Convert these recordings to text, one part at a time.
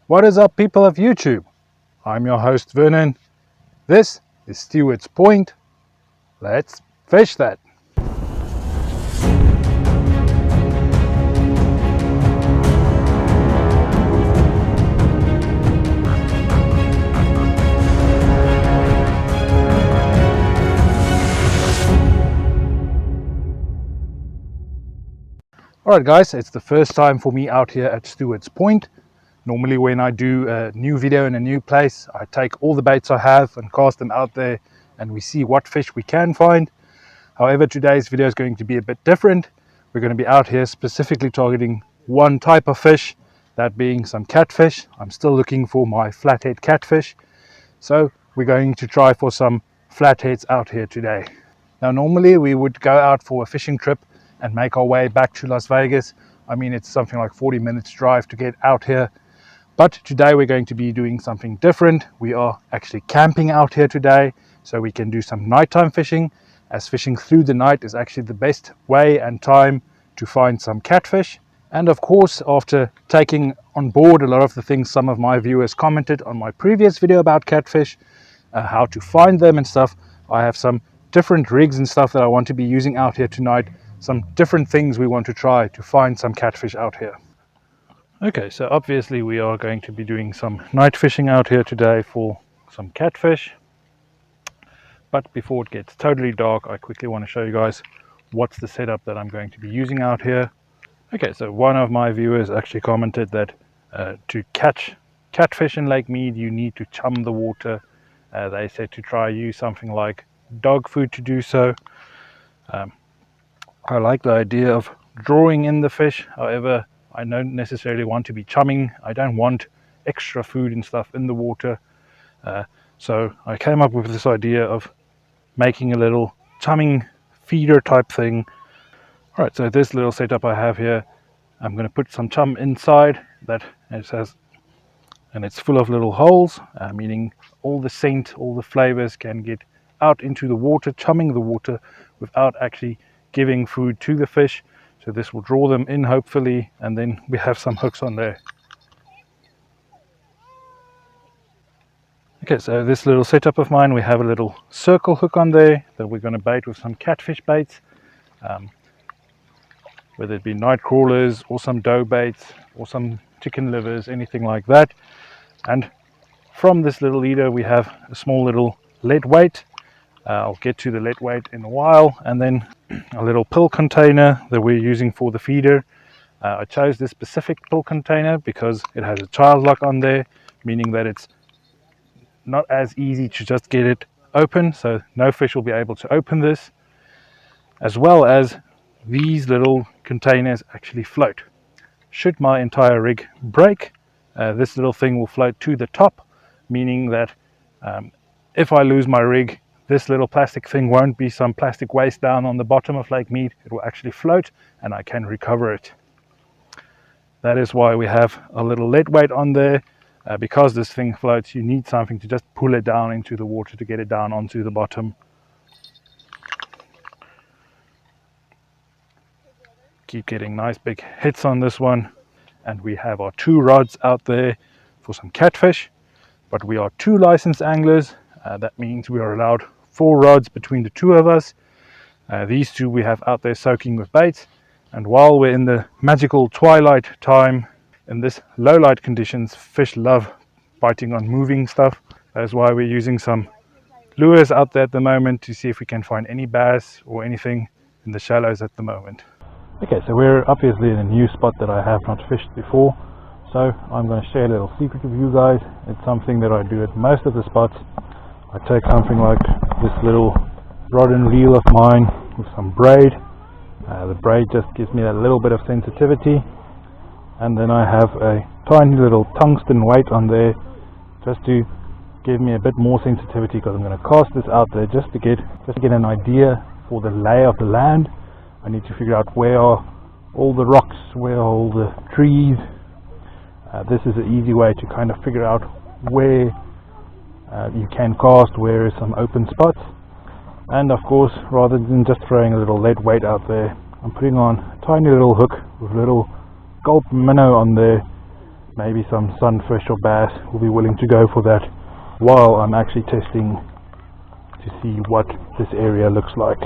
What is up, people of YouTube? I'm your host Vernon. This is Stewart's Point. Let's fish that. Alright guys, it's the first time for me out here at Stewart's Point. Normally when I do a new video in a new place, I take all the baits I have and cast them out there and we see what fish we can find. However, today's video is going to be a bit different. We're going to be out here specifically targeting one type of fish, that being some catfish. I'm still looking for my flathead catfish. So we're going to try for some flatheads out here today. Now normally we would go out for a fishing trip and make our way back to Las Vegas. I mean, it's something like 40 minutes drive to get out here. But today we're going to be doing something different. We are actually camping out here today, so we can do some nighttime fishing, as fishing through the night is actually the best way and time to find some catfish. And of course, after taking on board a lot of the things some of my viewers commented on my previous video about catfish, how to find them and stuff, I have some different rigs and stuff that I want to be using out here tonight. Some different things we want to try to find some catfish out here. Okay, so obviously we are going to be doing some night fishing out here today for some catfish. But before it gets totally dark, I quickly want to show you guys what's the setup that I'm going to be using out here. Okay, so one of my viewers actually commented that to catch catfish in Lake Mead, you need to chum the water. They said to try use something like dog food to do so. I like the idea of drawing in the fish. However, I don't necessarily want to be chumming. I don't want extra food and stuff in the water. So I came up with this idea of making a little chumming feeder type thing. Alright, so this little setup I have here, I'm going to put some chum inside that it says, and it's full of little holes, meaning all the scent, all the flavors can get out into the water, chumming the water without actually giving food to the fish. So this will draw them in hopefully, and then we have some hooks on there. Okay, so this little setup of mine, we have a little circle hook on there that we're going to bait with some catfish baits, whether it be night crawlers or some dough baits or some chicken livers, anything like that. And from this little leader we have a small little lead weight. I'll get to the lead weight in a while, and then a little pill container that we're using for the feeder. I chose this specific pill container because it has a child lock on there, meaning that it's not as easy to just get it open, so no fish will be able to open this, as well as these little containers actually float. Should my entire rig break, this little thing will float to the top, meaning that if I lose my rig, this little plastic thing won't be some plastic waste down on the bottom of Lake Mead. It will actually float and I can recover it. That is why we have a little lead weight on there. Because this thing floats, you need something to just pull it down into the water to get it down onto the bottom. Keep getting nice big hits on this one. And we have our 2 rods out there for some catfish. But we are 2 licensed anglers. That means we are allowed 4 rods between the 2 of us. These 2 we have out there soaking with baits. And while we're in the magical twilight time, in this low light conditions, fish love biting on moving stuff. That is why we're using some lures out there at the moment to see if we can find any bass or anything in the shallows at the moment. Okay, so we're obviously in a new spot that I have not fished before. So I'm going to share a little secret with you guys. It's something that I do at most of the spots. I take something like this little rod and reel of mine with some braid. The braid just gives me that little bit of sensitivity. And then I have a tiny little tungsten weight on there just to give me a bit more sensitivity, because I'm going to cast this out there just to get an idea for the lay of the land. I need to figure out where are all the rocks, where are all the trees. This is an easy way to kind of figure out where you can cast, where is some open spots. And of course, rather than just throwing a little lead weight out there, I'm putting on a tiny little hook with a little gold minnow on there maybe some sunfish or bass will be willing to go for that while I'm actually testing to see what this area looks like.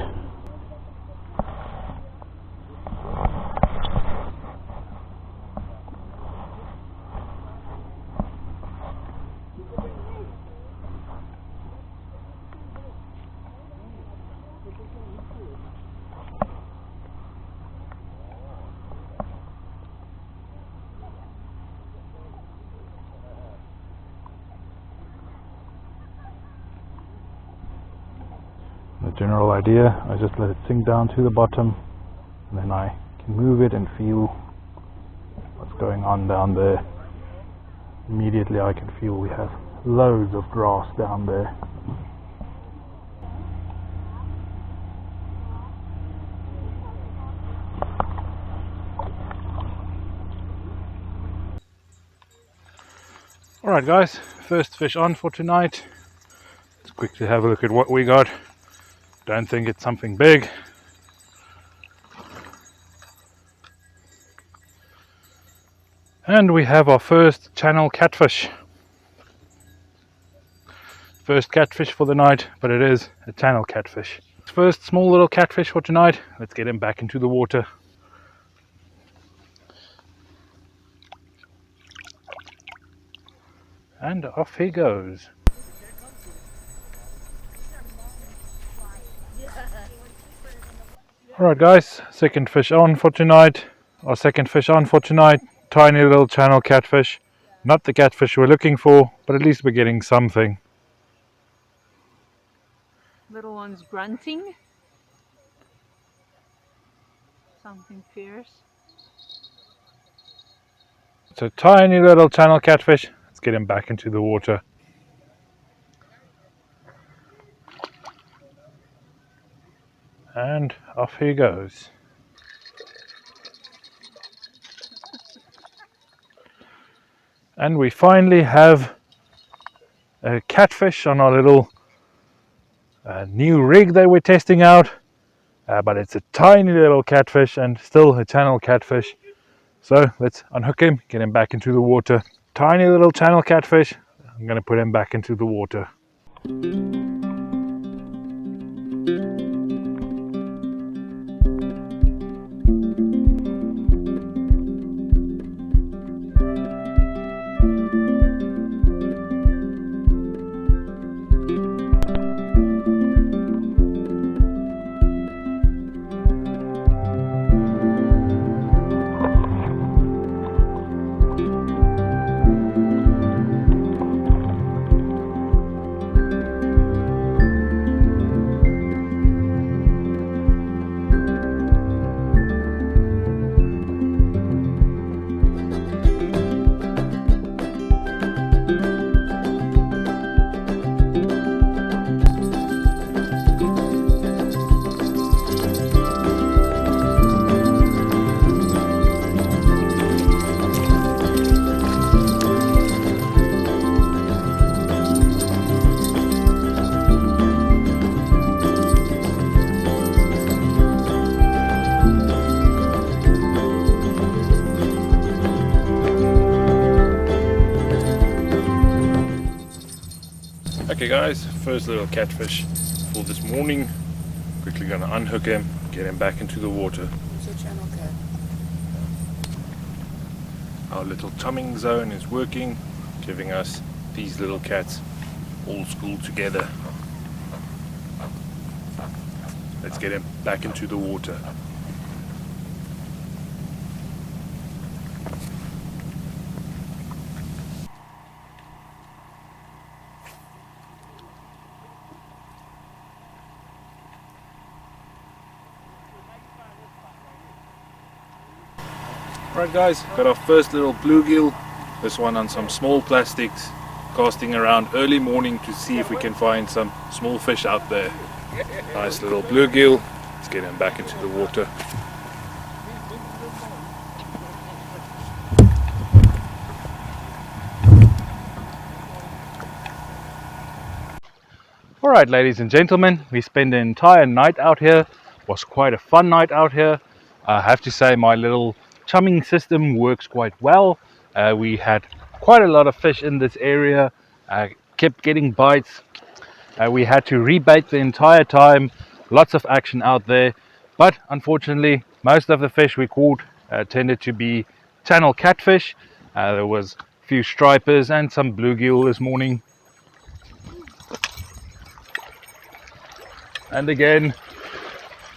The general idea, I just let it sink down to the bottom, and then I can move it and feel what's going on down there. Immediately I can feel we have loads of grass down there. Alright guys, first fish on for tonight. Let's quickly have a look at what we got. Don't think it's something big. And we have our first channel catfish. First catfish for the night, but it is a channel catfish. First small little catfish for tonight. Let's get him back into the water. And off he goes. Alright guys, second fish on for tonight. Our second fish on for tonight. Tiny little channel catfish. Not the catfish we're looking for, but at least we're getting something. Little one's grunting. Something fierce. It's a tiny little channel catfish. Let's get him back into the water. And off he goes. And we finally have a catfish on our little new rig that we're testing out. But it's a tiny little catfish and still a channel catfish. So let's unhook him, get him back into the water. Tiny little channel catfish. I'm going to put him back into the water. Okay guys, first little catfish for this morning. Quickly gonna unhook him, get him back into the water. It's a channel cat. Our little chumming zone is working, giving us these little cats all schooled together. Let's get him back into the water. Right guys, got our first little bluegill, this one on some small plastics, casting around early morning to see if we can find some small fish out there. Nice little bluegill, let's get him back into the water. Alright ladies and gentlemen, we spent the entire night out here. It was quite a fun night out here. I have to say my little chumming system works quite well. We had quite a lot of fish in this area, kept getting bites. We had to rebait the entire time, lots of action out there, but unfortunately most of the fish we caught tended to be channel catfish. There was a few stripers and some bluegill this morning. And again,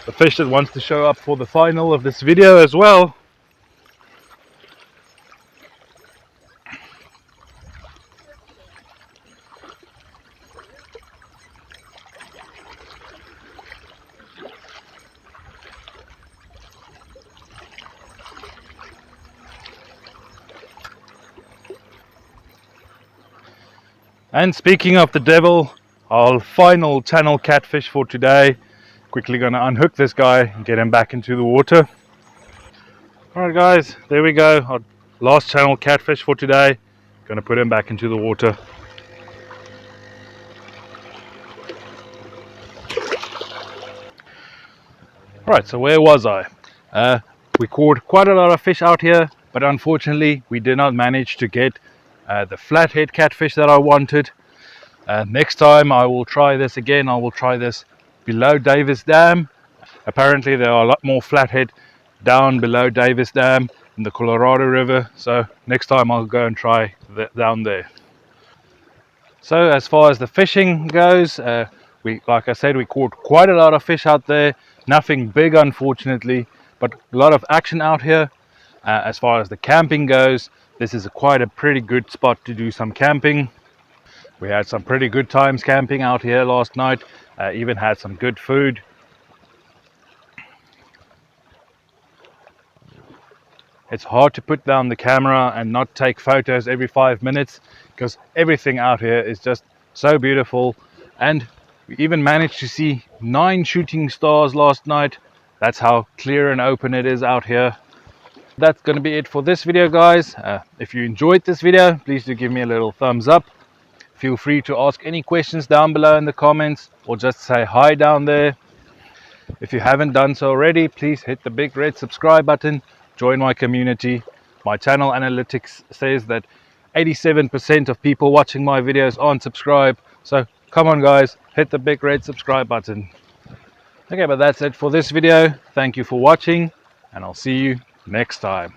the fish that wants to show up for the final of this video as well. And speaking of the devil, our final channel catfish for today. Quickly gonna unhook this guy and get him back into the water. Alright guys, there we go, our last channel catfish for today. Gonna put him back into the water. Alright, so where was I? We caught quite a lot of fish out here, but unfortunately we did not manage to get the flathead catfish that I wanted. Next time I will try this again. I will try this below Davis Dam. Apparently there are a lot more flathead down below Davis Dam in the Colorado River, so next time I'll go and try down there. So as far as the fishing goes, like I said, we caught quite a lot of fish out there. Nothing big unfortunately, but a lot of action out here. As far as the camping goes, this is quite a pretty good spot to do some camping. We had some pretty good times camping out here last night, even had some good food. It's hard to put down the camera and not take photos every 5 minutes because everything out here is just so beautiful. And we even managed to see 9 shooting stars last night. That's how clear and open it is out here. That's going to be it for this video, guys. If you enjoyed this video, please do give me a little thumbs up. Feel free to ask any questions down below in the comments or just say hi down there. If you haven't done so already, please hit the big red subscribe button. Join my community. My channel analytics says that 87% of people watching my videos aren't subscribed. So come on guys, hit the big red subscribe button. Okay, but that's it for this video. Thank you for watching and I'll see you next time.